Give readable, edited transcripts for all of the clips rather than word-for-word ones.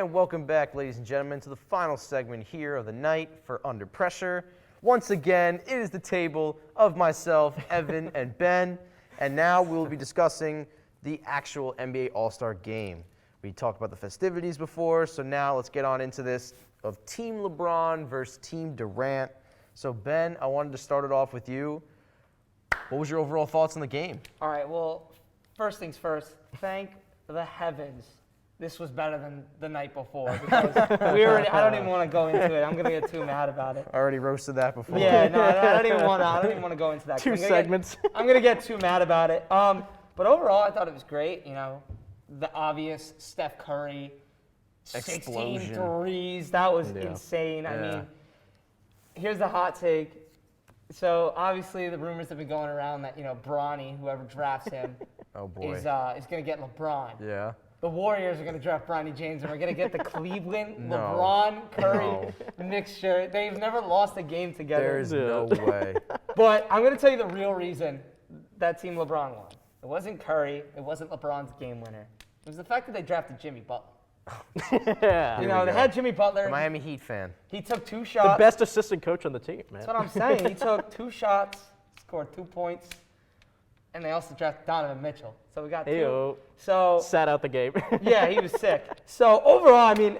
And welcome back, ladies and gentlemen, to the final segment here of the night for Under Pressure. Once again, it is the table of myself, Evan, and Ben, and now we'll be discussing the actual NBA All-Star Game. We talked about the festivities before, so now let's get on into this of Team LeBron versus Team Durant. So, Ben, I wanted to start it off with you. What was your overall thoughts on the game? All right, well, first things first, thank the heavens this was better than the night before, because I don't even want to go into it. I'm going to get too mad about it. I already roasted that before. Yeah, no, I don't even want to go into that. Two segments. I'm going to get too mad about it. But overall, I thought it was great. You know, the obvious Steph Curry, 16 Explosion. threes. That was insane. I mean, here's the hot take. So obviously the rumors have been going around that, you know, Bronny, whoever drafts him, Oh, boy. is going to get LeBron. Yeah. The Warriors are going to draft Bronny James, and we're going to get the Cleveland No. LeBron Curry No. mixture. They've never lost a game together. There's no way. But I'm going to tell you the real reason that Team LeBron won. It wasn't Curry. It wasn't LeBron's game winner. It was the fact that they drafted Jimmy Butler. Yeah. You know, they had Jimmy Butler. A Miami Heat fan. He took 2 The shots. best assistant coach on the team, man. That's what I'm saying. He took 2 shots, scored 2 points, and they also drafted Donovan Mitchell. So we got 2. Ayo. So Sat out the game. yeah, he was sick. So overall, I mean,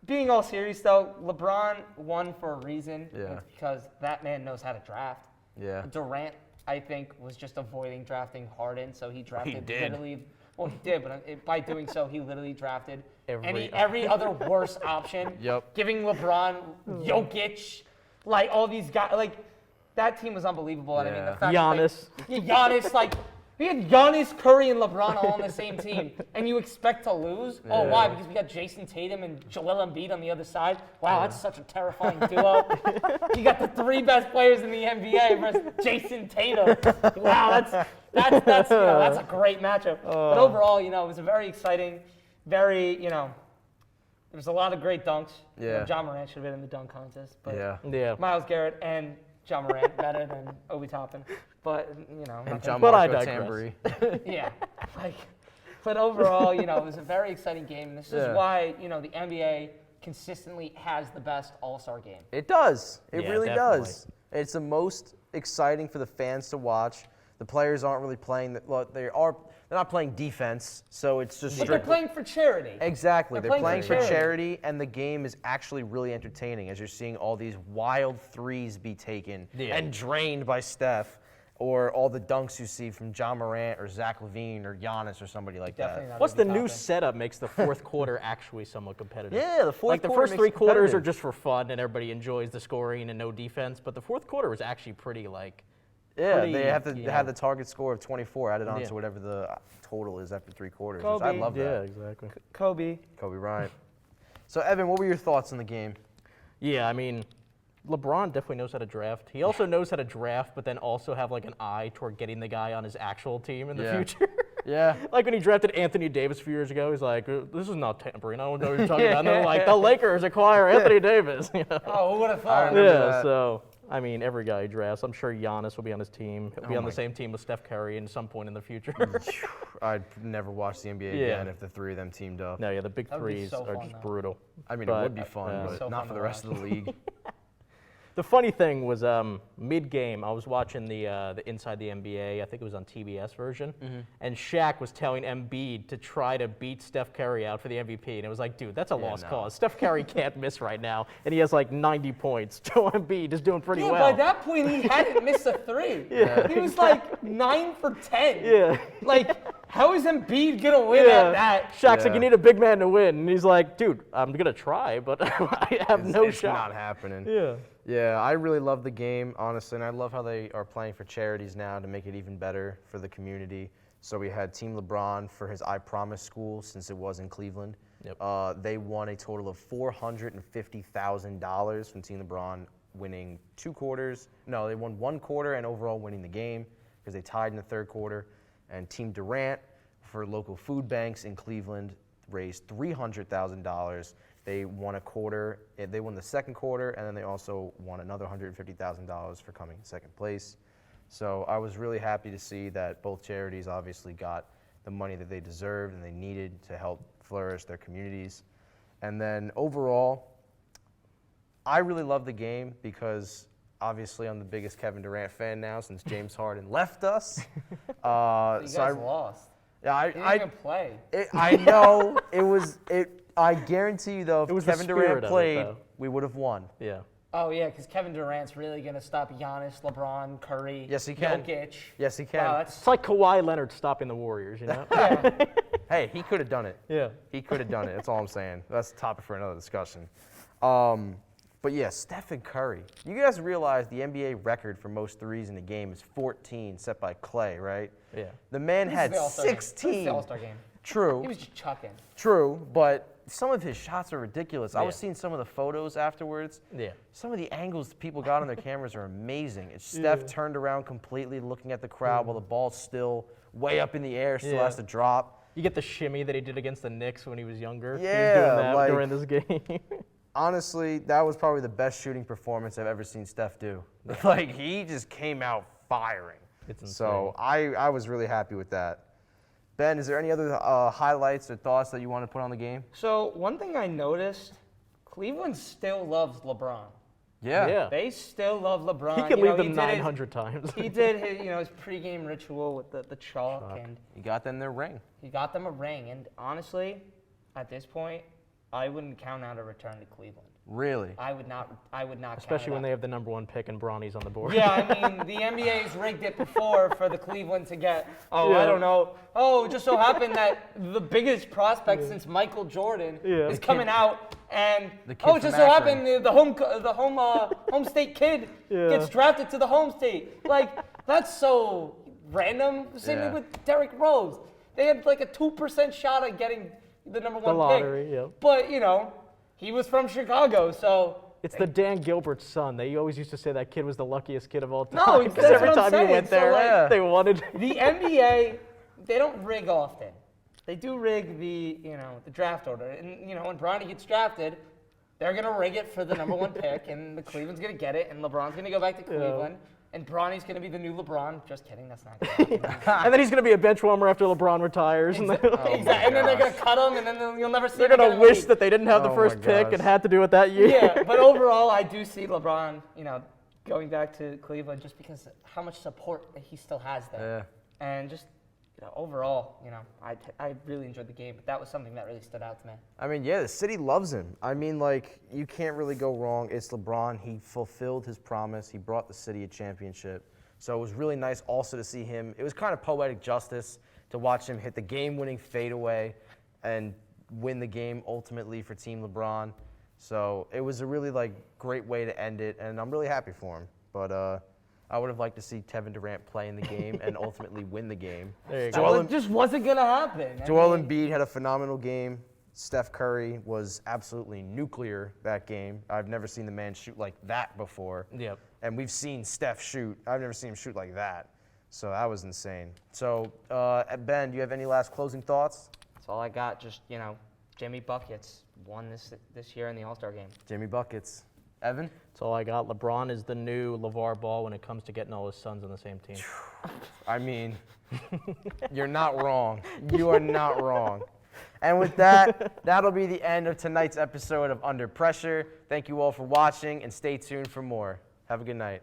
being all serious though, LeBron won for a reason. Yeah. Because that man knows how to draft. Yeah. Durant, I think, was just avoiding drafting Harden, so he drafted did. literally. Well, he did, but by doing so, he literally drafted Every- every other worse option. Yep. Giving LeBron, Jokic, like all these guys, like that team was unbelievable. And I mean, the Yeah. fact Giannis. That, like, Giannis, like. We had Giannis, Curry, and LeBron all on the same team, and you expect to lose? Oh, Yeah. why? Because we got Jason Tatum and Joel Embiid on the other side? Wow, that's such a terrifying duo. You got the 3 best players in the NBA versus Jason Tatum. Wow, that's a great matchup. But overall, you know, it was a very exciting, very, you know, there was a lot of great dunks. You know, Yeah. John Morant should have been in the dunk contest, but Yeah. Myles Garrett and John Morant better than Obi Toppin. But, you know, And not John But I Marco digress. Tambry. yeah, like, but overall, you know, it was a very exciting game. This Yeah. is why, you know, the NBA consistently has the best All-Star game. It does. It Yeah, really definitely. does. It's the most exciting for the fans to watch. The players aren't really playing. Well, they're not playing defense, so it's just But they're strict. playing for charity. Exactly. They're They're playing playing for for charity. charity, and the game is actually really entertaining as you're seeing all these wild threes be taken Yeah. and drained by Steph, or all the dunks you see from John Morant or Zach LaVine or Giannis or somebody like Definitely that. not Plus, the Obi new Toppin. setup makes the fourth quarter actually somewhat competitive. Yeah, the fourth Like the quarter first makes 3 it quarters are competitive. just for fun and everybody enjoys the scoring and no defense. But the fourth quarter was actually pretty like. Yeah, pretty, they have to you have know. the target score of 24 added on Yeah. to whatever the total is after 3 quarters. which I Kobe. love Yeah, that. exactly. Kobe. Kobe Bryant. So, Evan, what were your thoughts on the game? Yeah, I mean, LeBron definitely knows how to draft. He also knows how to draft, but then also have like an eye toward getting the guy on his actual team in the Yeah. future. Yeah. Like when he drafted Anthony Davis a few years ago, he's like, "This is not tampering. I don't know what you're talking about." And they're like, "The Lakers acquire Anthony Davis." You know? Oh, who would have I thought? remember Yeah, that. so I mean, every guy he drafts, I'm sure Giannis will be on his team. He'll be Oh on my- the same team with Steph Curry at some point in the future. I'd never watch the NBA Yeah. again if the 3 of them teamed up. No, yeah, the big That would be threes so are fun, just though. brutal. I mean, But, it would be fun, but so not fun for to the rest of the league. The funny thing was mid-game, I was watching the Inside the NBA, I think it was on TBS version, and Shaq was telling Embiid to try to beat Steph Curry out for the MVP, and it was like, dude, that's a lost no. cause. Steph Curry can't miss right now, and he has like 90 points. Joe Embiid is doing pretty Yeah, well. by that point, he hadn't missed a 3. He was like 9 for 10. Yeah. Like, how is Embiid going to win at that? Shaq's like, Yeah. you need a big man to win, and he's like, dude, I'm gonna try, but I have no It's shot. not happening. Yeah. Yeah, I really love the game, honestly, and I love how they are playing for charities now to make it even better for the community. So we had Team LeBron for his I Promise school, since it was in Cleveland. Yep. They won a total of $450,000 from Team LeBron, winning 2 quarters. No, they won 1 quarter and overall winning the game because they tied in the 3rd quarter. And Team Durant for local food banks in Cleveland raised $300,000. They won a quarter. They won the 2nd quarter, and then they also won another $150,000 for coming in 2nd place. So I was really happy to see that both charities obviously got the money that they deserved and they needed to help flourish, their communities. And then overall, I really love the game because obviously I'm the biggest Kevin Durant fan now since James Harden left us. You guys So lost. I, He didn't I, even play. I know I guarantee you though, It if was the Kevin spirit Durant of it, played, though. we would have won. Yeah. Oh yeah, because Kevin Durant's really gonna stop Giannis, LeBron, Curry, Yes, he can. Jokic. Yes, he can. Wow, that's It's like Kawhi Leonard stopping the Warriors, you know? yeah. Hey, he could have done it. Yeah. He could have done it. That's all I'm saying. That's a topic for another discussion. But yeah, Stephen Curry. You guys realize the NBA record for most threes in a game is 14, set by Clay, right? Yeah. The man This is had the All-Star game. This is 16. the All-Star game. True, He was just chucking. true, but some of his shots are ridiculous. I was Yeah. seeing some of the photos afterwards. Yeah. Some of the angles people got on their cameras are amazing. It's Steph turned around completely looking at the crowd while the ball's still way up in the air, still Yeah. has to drop. You get the shimmy that he did against the Knicks when he was younger. He Yeah, was doing that like- during this game. Honestly, that was probably the best shooting performance I've ever seen Steph do. Like, he just came out firing. It's So I was really happy with that. Ben, is there any other highlights or thoughts that you want to put on the game? So one thing I noticed, Cleveland still loves LeBron. Yeah. They still love LeBron. He can You know, leave them he did his- 900 times. He did his, his pregame ritual with the chalk, and You got them their ring. he got them a ring. And honestly, at this point, I wouldn't count out a return to Cleveland. Really? I would not. Especially when they have the number 1 pick and Bronny's on the board. Yeah, I mean, the NBA's rigged it before for the Cleveland to get, I Yeah. don't know. Oh, it just so happened that the biggest prospect since Michael Jordan Yeah. is coming out, and The kid oh, it from just so Akron. happened the home state kid Yeah. gets drafted to the home state. Like, that's so random. Same Yeah. thing with Derrick Rose. They had like a 2% shot at getting the number 1 lottery, pick. yeah. But, he was from Chicago, so It's the Dan Gilbert son. They always used to say that kid was the luckiest kid of all time. No, 'cause that's every what I'm time he saying. went So, there, like- they wanted. the NBA, they don't rig often. They do rig the draft order. And when Bronny gets drafted, they're gonna rig it for the number 1 pick, and the Cleveland's gonna get it, and LeBron's gonna go back to Cleveland, and Bronny's gonna be the new LeBron. Just kidding, that's not good. And then he's going to be a bench warmer after LeBron retires. And Exactly. And then they're gonna cut him, and then you'll never see. they're him going again to in the wish league. that they didn't have the Oh first my pick gosh. and had to do it that year. Yeah, but overall, I do see LeBron, going back to Cleveland just because how much support that he still has there. Yeah. And just, overall, I really enjoyed the game, but that was something that really stood out to me. I mean, yeah, the city loves him. I mean, like, you can't really go wrong. It's LeBron. He fulfilled his promise. He brought the city a championship. So it was really nice also to see him. It was kind of poetic justice to watch him hit the game-winning fadeaway and win the game ultimately for Team LeBron. So it was a really, great way to end it, and I'm really happy for him. But I would have liked to see Kevin Durant play in the game and ultimately win the game. There you That go. just wasn't gonna happen. Joel Embiid had a phenomenal game. Steph Curry was absolutely nuclear that game. I've never seen the man shoot like that before. Yep. And we've seen Steph shoot. I've never seen him shoot like that. So that was insane. So, Ben, do you have any last closing thoughts? That's all I got. Just Jimmy Buckets won this year in the All-Star game. Jimmy Buckets. Evan? That's all I got. LeBron is the new LeVar Ball when it comes to getting all his sons on the same team. I mean, you're not wrong. You are not wrong. And with that, that'll be the end of tonight's episode of Under Pressure. Thank you all for watching, and stay tuned for more. Have a good night.